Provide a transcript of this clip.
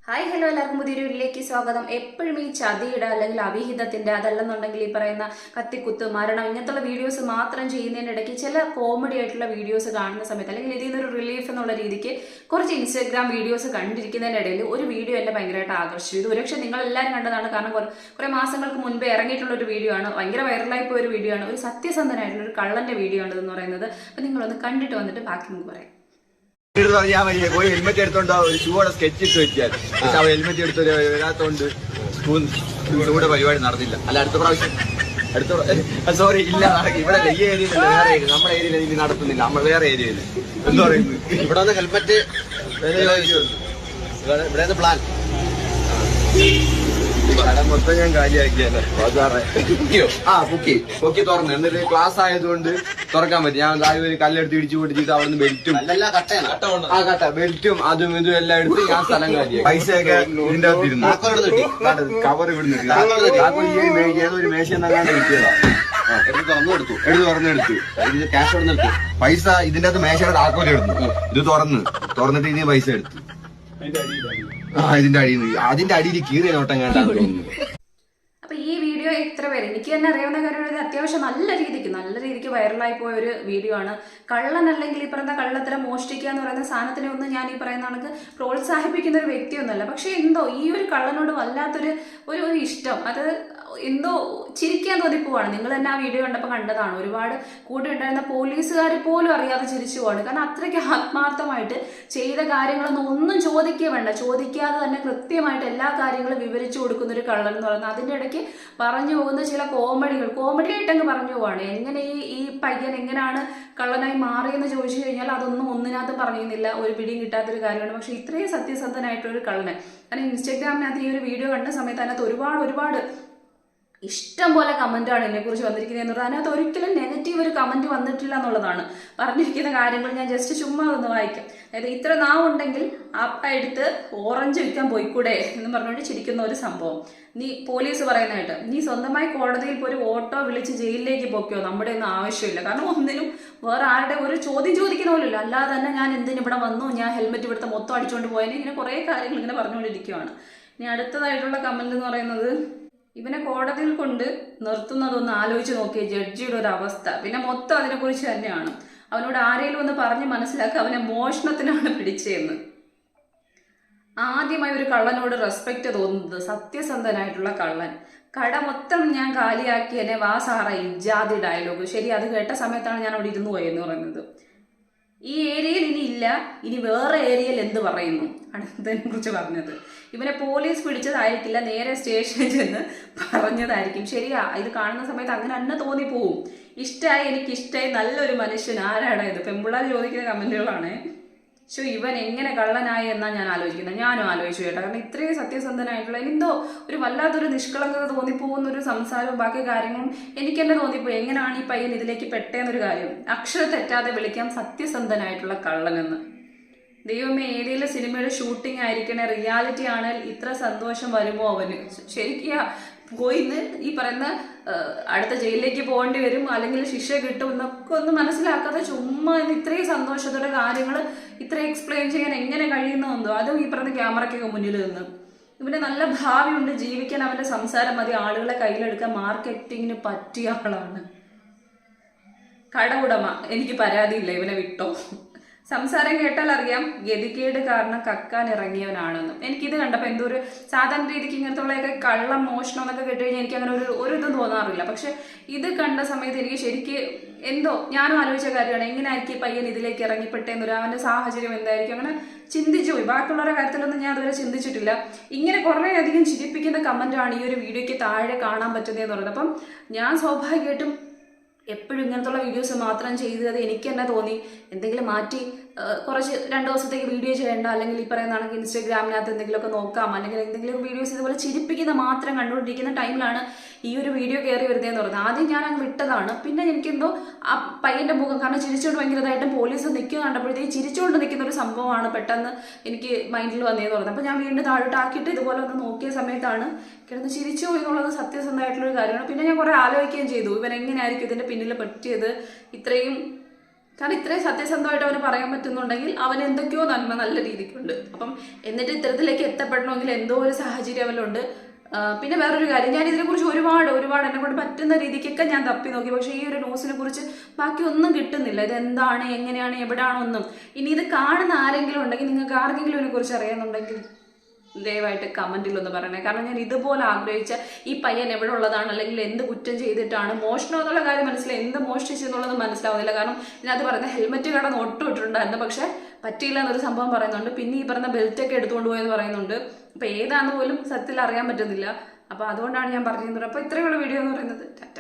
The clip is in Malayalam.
ഹായ് ഹലോ എല്ലാവർക്കും പുതിയൊരു വീഡിയോയിലേക്ക് സ്വാഗതം. എപ്പോഴും ഈ ചതിയുടെ അല്ലെങ്കിൽ അവിഹിതത്തിന്റെ അതല്ലെന്നുണ്ടെങ്കിൽ ഈ പറയുന്ന കത്തിക്കുത്ത് മരണം ഇങ്ങനത്തുള്ള വീഡിയോസ് മാത്രം ചെയ്യുന്നതിനിടയ്ക്ക് ചില കോമഡി ആയിട്ടുള്ള വീഡിയോസ് കാണുന്ന സമയത്ത് അല്ലെങ്കിൽ ഇതിൽ നിന്നൊരു റിലീഫ് എന്നുള്ള രീതിക്ക് കുറച്ച് ഇൻസ്റ്റാഗ്രാം വീഡിയോസ് കണ്ടിരിക്കുന്നതിനിടയിൽ ഒരു വീഡിയോ എന്നെ ഭയങ്കരമായിട്ട് ആകർഷിച്ചു. ഇത് ഒരുപക്ഷെ നിങ്ങൾ എല്ലാവരും കണ്ടതാണ്. കാരണം കുറെ മാസങ്ങൾക്ക് മുൻപേ ഇറങ്ങിയിട്ടുള്ള ഒരു വീഡിയോ ആണ്. ഭയങ്കര വൈറലായി പോയ ഒരു വീഡിയോ ആണ്. ഒരു സത്യസന്ധനായിട്ടുള്ള ഒരു കള്ളന്റെ വീഡിയോ ആണ് എന്ന് പറയുന്നത്. അപ്പൊ നിങ്ങളൊന്ന് കണ്ടിട്ട് വന്നിട്ട് ബാക്കി നമുക്ക് പറയാം. പറഞ്ഞാൽ മതി. പോയി ഹെൽമെറ്റ് എടുത്തോണ്ടോ ഒരു ഷൂടെ സ്കെച്ച് ഇട്ട് വെച്ചാൽ പക്ഷെ അവ ഹെൽമെറ്റ് എടുത്ത് വരാത്തോണ്ട് ഷൂടെ പരിപാടി നടന്നില്ല. അല്ല അടുത്ത സോറി ഇല്ല ഇവിടെ ഈ ഏരിയയിൽ വേറെ ഏരിയ നമ്മുടെ ഏരിയയിൽ ഇനി നടത്തുന്നില്ല. നമ്മൾ വേറെ ഏരിയയിൽ എന്താ പറയുന്നത് ഇവിടെ വന്ന് ഹെൽമെറ്റ് ഇവിടെ പ്ലാൻ കടം മൊത്തം ഞാൻ കാലിയാക്കിയല്ലോ. പൊക്കി തുറന്നു. എന്നിട്ട് ക്ലാസ് ആയതുകൊണ്ട് തുറക്കാൻ പറ്റും. ഞാൻ ഒരു കല്ലെടുത്ത് ഇടിച്ചു പൊട്ടിച്ചിട്ട് അവിടുന്ന് ബെൽറ്റും ബെൽറ്റും അതും ഇതും എല്ലാം എടുത്ത് ഞാൻ സ്ഥലം കാലിയാക്കി. പൈസയൊക്കെ ഇതിന്റെ അകത്തിരുന്നു. കവർ ഇവിടുന്ന് ഏതൊരു മേശ എന്നങ്ങാണ്ട് കിട്ടിയതാ. എടുത്ത് തുറന്നെടുത്തു. ഇത് ക്യാഷ് എടുത്തു. പൈസ ഇതിന്റെ അകത്ത് മേശയുടെ താക്കോല് എടുത്തു. ഇത് തുറന്നിട്ട് ഇനി പൈസ എടുത്തു. അതിന്റെ അടിയിൽ കീറിയ നോട്ടം കണ്ടാണ് തോന്നുന്നു. അപ്പൊ ഈ വീഡിയോ എത്ര പേര് എനിക്ക് തന്നെ അറിയാവുന്ന കാര്യമാണ്. അത്യാവശ്യം നല്ല രീതിക്ക് വൈറലായി പോയ ഒരു വീഡിയോ ആണ്. കള്ളൻ അല്ലെങ്കിൽ ഈ പറയുന്ന കള്ളത്തരം മോഷ്ടിക്കുക എന്ന് പറയുന്ന സാധനത്തിനെ ഒന്നും ഞാൻ ഈ പറയുന്ന കണക്ക് പ്രോത്സാഹിപ്പിക്കുന്ന ഒരു വ്യക്തിയൊന്നുമല്ല. പക്ഷെ എന്തോ ഈ ഒരു കള്ളനോട് വല്ലാത്തൊരു ഒരു ഇഷ്ടം, അത് എന്തോ ചിരിക്കാൻ തോന്നിപ്പോവാണ്. നിങ്ങൾ തന്നെ ആ വീഡിയോ കണ്ടപ്പോൾ കണ്ടതാണ്. ഒരുപാട് കൂടെ ഉണ്ടായിരുന്ന പോലീസുകാർ പോലും അറിയാതെ ചിരിച്ചു പോവാണ്. കാരണം അത്രയ്ക്ക് ആത്മാർത്ഥമായിട്ട് ചെയ്ത കാര്യങ്ങളൊന്നും ഒന്നും ചോദിക്കാതെ തന്നെ കൃത്യമായിട്ട് എല്ലാ കാര്യങ്ങളും വിവരിച്ചു കൊടുക്കുന്ന ഒരു കള്ളൻ എന്ന് പറയുന്നത്. അതിൻ്റെ ഇടയ്ക്ക് പറഞ്ഞു പോകുന്ന ചില കോമഡിയായിട്ടങ്ങ് പറഞ്ഞു പോവാണ്. എങ്ങനെ ഈ പയ്യൻ എങ്ങനെയാണ് കള്ളനായി മാറിയെന്ന് ചോദിച്ചു കഴിഞ്ഞാൽ അതൊന്നും ഒന്നിനകത്ത് പറയുന്നില്ല. ഒരു പിടിയും കിട്ടാത്തൊരു കാര്യമാണ്. പക്ഷെ ഇത്രയും സത്യസന്ധനായിട്ടൊരു കള്ളന്. കാരണം ഇൻസ്റ്റാഗ്രാമിനകത്ത് ഈ ഒരു വീഡിയോ കണ്ട സമയത്ത് അതിനകത്ത് ഒരുപാട് ഇഷ്ടം പോലെ കമന്റാണ് എന്നെക്കുറിച്ച് വന്നിരിക്കുന്നത് എന്നുള്ളത്. അതിനകത്ത് ഒരിക്കലും നെഗറ്റീവ് ഒരു കമന്റ് വന്നിട്ടില്ല എന്നുള്ളതാണ്. പറഞ്ഞിരിക്കുന്ന കാര്യങ്ങൾ ഞാൻ ജസ്റ്റ് ചുമ്മാ ഒന്ന് വായിക്കാം. അതായത് ഇത്ര നാവുണ്ടെങ്കിൽ ആപ്പ എടുത്ത് ഓറഞ്ച് വിൽക്കാൻ പോയിക്കൂടെ എന്ന് പറഞ്ഞുകൊണ്ട് ചിരിക്കുന്ന ഒരു സംഭവം. പോലീസ് പറയുന്നതായിട്ട് നീ സ്വന്തമായി കോടതിയിൽ പോയി ഒരു ഓട്ടോ വിളിച്ച് ജയിലിലേക്ക് പോക്കിയോ, നമ്മുടെ ഒന്നും ആവശ്യമില്ല. കാരണം ഒന്നിനും വേറെ ആരുടെ ഒരു ചോദ്യം ചോദിക്കുന്ന പോലുമില്ല. അല്ലാതെ തന്നെ ഞാൻ എന്തിനും ഇവിടെ വന്നു, ഞാൻ ഹെൽമെറ്റ് ഇവിടുത്തെ മൊത്തം അടിച്ചുകൊണ്ട് പോയതിന് ഇങ്ങനെ കുറേ കാര്യങ്ങൾ ഇങ്ങനെ പറഞ്ഞുകൊണ്ടിരിക്കുകയാണ്. ഇനി അടുത്തതായിട്ടുള്ള കമന്റ് എന്ന് പറയുന്നത്, ഇവനെ കോടതിയിൽ കൊണ്ട് നിർത്തുന്നതൊന്ന് ആലോചിച്ച് നോക്കിയ ജഡ്ജിയുടെ ഒരു അവസ്ഥ. പിന്നെ മൊത്തം അതിനെക്കുറിച്ച് തന്നെയാണ്. അവനോട് ആരെങ്കിലും ഒന്ന് പറഞ്ഞ് മനസ്സിലാക്കുക അവനെ മോഷണത്തിനാണ് പിടിച്ചതെന്ന്. ആദ്യമായി ഒരു കള്ളനോട് റെസ്പെക്ട് തോന്നുന്നത് സത്യസന്ധനായിട്ടുള്ള കള്ളൻ. കട മൊത്തം ഞാൻ കാലിയാക്കി എന്നെ വാ സാറ ഇജാതി ഡയലോഗ്. ശരി, അത് കേട്ട സമയത്താണ് ഞാൻ അവിടെ ഇരുന്ന് പോയെന്ന് പറയുന്നത്. ഈ ഏരിയയിൽ ഇനി ഇല്ല, ഇനി വേറെ ഏരിയയിൽ എന്ത് പറയുന്നു ആണ് ഇതിനെ കുറിച്ച് പറഞ്ഞത്. ഇവനെ പോലീസ് പിടിച്ചതായിരിക്കില്ല, നേരെ സ്റ്റേഷനിൽ ചെന്ന് പറഞ്ഞതായിരിക്കും. ശരിയാ, ഇത് കാണുന്ന സമയത്ത് അങ്ങനെ തന്നെ തോന്നിപ്പോവും. എനിക്കിഷ്ടമായി നല്ലൊരു മനുഷ്യൻ ആരാണ് ഇത്? പെമ്പിള്ളാർ ചോദിക്കുന്ന കമന്റുകളാണ്. ഇവൻ എങ്ങനെ കള്ളനായി എന്നാ ഞാൻ ആലോചിക്കുന്നത്. ഞാനും ആലോചിച്ചു കേട്ടോ. കാരണം ഇത്രയും സത്യസന്ധനായിട്ടുള്ള എന്തോ ഒരു വല്ലാത്തൊരു നിഷ്കളങ്കത തോന്നിപ്പോകുന്ന ഒരു സംസാരവും ബാക്കി കാര്യങ്ങളും എനിക്ക് തന്നെ തോന്നിപ്പോയി. എങ്ങനെയാണ് ഈ പയ്യൻ ഇതിലേക്ക് പെട്ടേന്നൊരു കാര്യം. അക്ഷരം തെറ്റാതെ വിളിക്കാം സത്യസന്ധനായിട്ടുള്ള കള്ളനെന്ന്. ദൈവമേ, ഏതെങ്കിലും സിനിമയുടെ ഷൂട്ടിംഗ് ആയിരിക്കണേ, റിയാലിറ്റി ആണെങ്കിൽ ഇത്ര സന്തോഷം വരുമോ അവന്? ശരിക്കും പോയിന്ന് ഈ പറയുന്ന അടുത്ത ജയിലിലേക്ക് പോകേണ്ടി വരും, അല്ലെങ്കിൽ ശിക്ഷ കിട്ടും എന്നൊക്കെ ഒന്ന് മനസ്സിലാക്കാതെ ചുമ്മാ ഇത്രയും സന്തോഷത്തോടെ കാര്യങ്ങൾ ഇത്രയും എക്സ്പ്ലെയിൻ ചെയ്യാൻ എങ്ങനെ കഴിയുന്നോ അതും ഈ പറഞ്ഞ ക്യാമറയ്ക്കൊക്കെ മുന്നിൽ നിന്ന്. ഇവന് നല്ല ഭാവിയുണ്ട്, ജീവിക്കാൻ അവന്റെ സംസാരം മതി, ആളുകളെ കയ്യിലെടുക്കാൻ മാർക്കറ്റിങ്ങിന് പറ്റിയ ആളാണ്. കട ഉടമ, എനിക്ക് പരാതിയില്ല, ഇവനെ വിട്ടോ. സംസാരം കേട്ടാൽ അറിയാം ഗതികേട് കാരണം കക്കാൻ ഇറങ്ങിയവനാണെന്ന്. എനിക്കിത് കണ്ടപ്പോൾ എന്തോ ഒരു സാധാരണ രീതിക്ക് ഇങ്ങനത്തുള്ളതൊക്കെ കള്ളം മോഷണം എന്നൊക്കെ കേട്ട് കഴിഞ്ഞാൽ എനിക്ക് അങ്ങനെ ഒരു ഇതും തോന്നാറില്ല. പക്ഷെ ഇത് കണ്ട സമയത്ത് എനിക്ക് ശരിക്ക് എന്തോ ഞാനും ആലോചിച്ച കാര്യമാണ്. എങ്ങനെയായിരിക്കും പയ്യൻ ഇതിലേക്ക് ഇറങ്ങിപ്പെട്ടെന്നൊരു അവന്റെ സാഹചര്യം എന്തായിരിക്കും, അങ്ങനെ ചിന്തിച്ചു പോയി. ബാക്കിയുള്ളവരുടെ കാര്യത്തിലൊന്നും ഞാൻ അതുവരെ ചിന്തിച്ചിട്ടില്ല. ഇങ്ങനെ കുറേ അധികം ചിരിപ്പിക്കുന്ന കമന്റാണ് ഈ ഒരു വീഡിയോയ്ക്ക് താഴെ കാണാൻ പറ്റുന്നതെന്ന് പറയുന്നത്. അപ്പം ഞാൻ സ്വാഭാവികമായിട്ടും എപ്പോഴും ഇങ്ങനത്തുള്ള വീഡിയോസ് മാത്രം ചെയ്തത് എനിക്ക് തന്നെ തോന്നി എന്തെങ്കിലും മാറ്റി കുറച്ച് 2 ദിവസത്തേക്ക് വീഡിയോ ചെയ്യേണ്ട, അല്ലെങ്കിൽ ഈ പറയുന്നതാണെങ്കിൽ ഇൻസ്റ്റാഗ്രാമിനകത്ത് എന്തെങ്കിലുമൊക്കെ നോക്കാം, അല്ലെങ്കിൽ എന്തെങ്കിലും വീഡിയോസ് ഇതുപോലെ ചിരിപ്പിക്കുന്ന മാത്രം കണ്ടുകൊണ്ടിരിക്കുന്ന ടൈമിലാണ് ഈ ഒരു വീഡിയോ കയറി വരുന്നതെന്ന് പറയുന്നത്. ആദ്യം ഞാൻ അങ്ങ് വിട്ടതാണ്. പിന്നെ എനിക്കെന്തോ ആ പയ്യന്റെ മുഖം, കാരണം ചിരിച്ചുകൊണ്ട് ഭയങ്കരമായിട്ടും പോലീസ് നിൽക്കുക കണ്ടപ്പോഴത്തേക്ക് ചിരിച്ചുകൊണ്ട് നിൽക്കുന്ന ഒരു സംഭവമാണ് പെട്ടെന്ന് എനിക്ക് മൈൻഡിൽ വന്നതെന്ന് പറയുന്നത്. അപ്പോൾ ഞാൻ വീണ്ടും താഴോട്ടാക്കിയിട്ട് ഇതുപോലെ ഒന്ന് നോക്കിയ സമയത്താണ് കിടന്ന് ചിരിച്ചു പോയി എന്നുള്ളത് സത്യസന്ധമായിട്ടുള്ളൊരു കാര്യമാണ്. പിന്നെ ഞാൻ കുറേ ആലോചിക്കുകയും ചെയ്തു, ഇവൻ എങ്ങനെയായിരിക്കും ഇതിന്റെ പിന്നിൽ പറ്റിയത്, ഇത്രയും കാരണം ഇത്രയും സത്യസന്ധമായിട്ട് അവന് പറയാൻ പറ്റുന്നുണ്ടെങ്കിൽ അവൻ എന്തൊക്കെയോ നന്മ നല്ല രീതിക്കുണ്ട്. അപ്പം എന്നിട്ട് ഇത്തരത്തിലേക്ക് എത്തപ്പെടണമെങ്കിൽ എന്തോ ഒരു സാഹചര്യം അവനുണ്ട്. പിന്നെ വേറൊരു കാര്യം, ഞാൻ ഇതിനെക്കുറിച്ച് ഒരുപാട് എന്നെ കൊണ്ട് പറ്റുന്ന രീതിക്കൊക്കെ ഞാൻ തപ്പി നോക്കി. പക്ഷേ ഈ ഒരു ന്യൂസിനെ കുറിച്ച് ബാക്കി ഒന്നും കിട്ടുന്നില്ല. ഇത് എന്താണ്, എങ്ങനെയാണ്, എവിടെയാണോ ഒന്നും. ഇനി ഇത് കാണുന്ന ആരെങ്കിലും ഉണ്ടെങ്കിൽ, നിങ്ങൾക്ക് ആർക്കെങ്കിലും ഇതിനെക്കുറിച്ച് അറിയാമെന്നുണ്ടെങ്കിൽ ദയവായിട്ട് കമന്റിലൊന്ന് പറയണേ. കാരണം ഞാൻ ഇതുപോലെ ആഗ്രഹിച്ച ഈ പയ്യൻ എവിടെ ഉള്ളതാണ്, അല്ലെങ്കിൽ എന്ത് കുറ്റം ചെയ്തിട്ടാണ്, മോഷണം എന്നുള്ള കാര്യം മനസ്സിലായി, എന്ത് മോഷ്ടിച്ചെന്നുള്ളത് മനസ്സിലാവുന്നില്ല. കാരണം ഇതിനകത്ത് പറയുന്ന ഹെൽമെറ്റ് കടന്ന് ഒട്ടിട്ടുണ്ടായിരുന്നു, പക്ഷെ പറ്റിയില്ല എന്നൊരു സംഭവം പറയുന്നുണ്ട്. പിന്നെ ഈ പറഞ്ഞ ബെൽറ്റൊക്കെ എടുത്തുകൊണ്ട് പോയെന്ന് പറയുന്നുണ്ട്. അപ്പൊ ഏതാന്ന് പോലും സത്യത്തിൽ അറിയാൻ പറ്റുന്നില്ല. അപ്പൊ അതുകൊണ്ടാണ് ഞാൻ പറഞ്ഞിരുന്നത്. അപ്പൊ ഇത്രയുള്ള വീഡിയോ എന്ന് പറയുന്നത്. ടാറ്റ.